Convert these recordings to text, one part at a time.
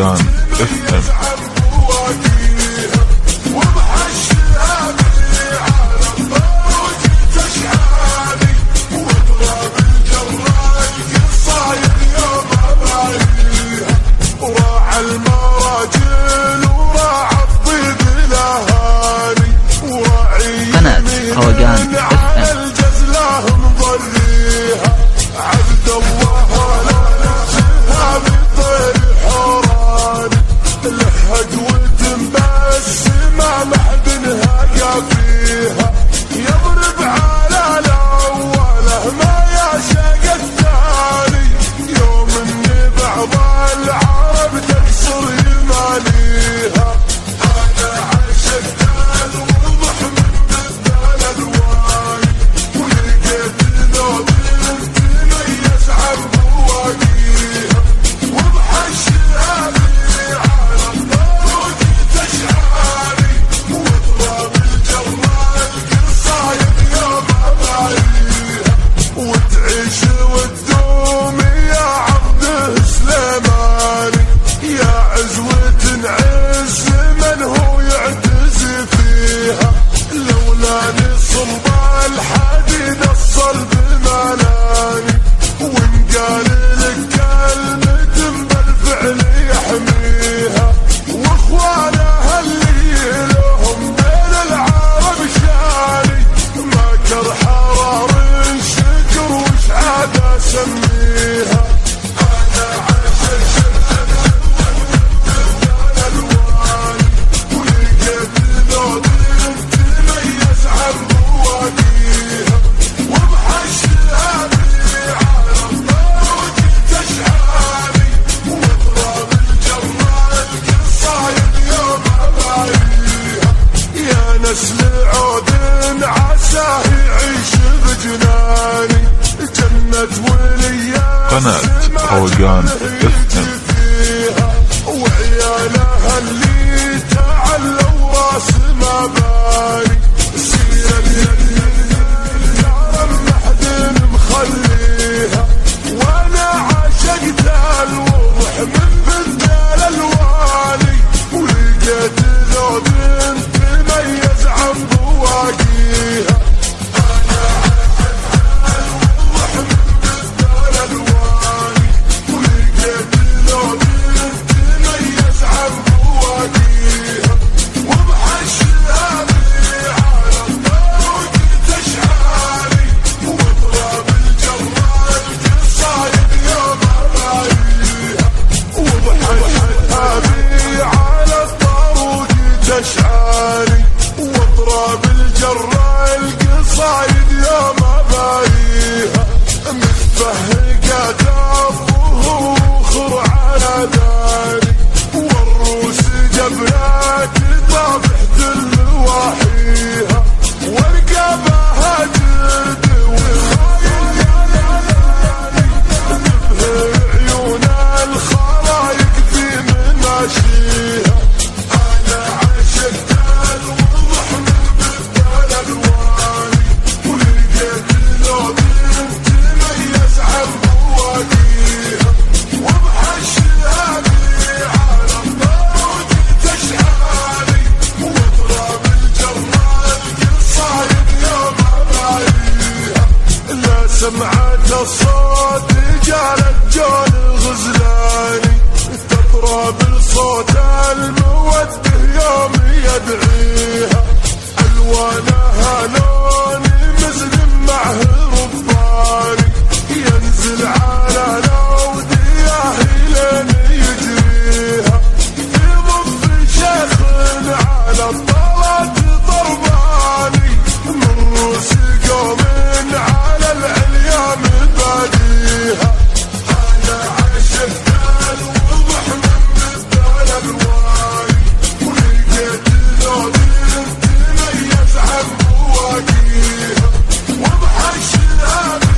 روقان FM. قناة روقان FM. قناة روقان FM. وعيالها اللي تعلوا راس ما باري ما حد مخليها، وانا عاشقت الوضح من بدال الوالي، ولقيت ذو بنت تميز عن بواقيها. أشعاري واضرب الجرة القصايد يا مبايها، متفهقات أبوه وخر على داري، والروس جبلات ذابحت الواحيها، ورقبها جلد تبهر عيون الخلايق في مناشيها. سمعت الصوت جالت جون الغزلاني، تطرب الصوت الموده يوم يدعيها، الوانها لوني مزلم معه رباني، ينزل على الاودية لين يجريها، يضف شيخ على الطلات ضرباني، من روس قوم على العليا مباديها. انا عشقت الوضح من بدال الوالي، ولقيت ذو بنت تميز عن بواقيها، وضح الشلامي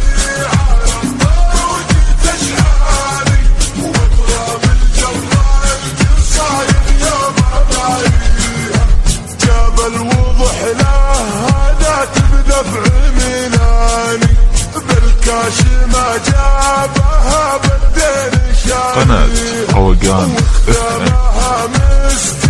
على الطرق تشعاري، واضرب الجرة القصايد يا مبايها، جاب الوضح له هدات بدفع ميلاني، بالكاش ما جابها بالدين قناة روقان FM.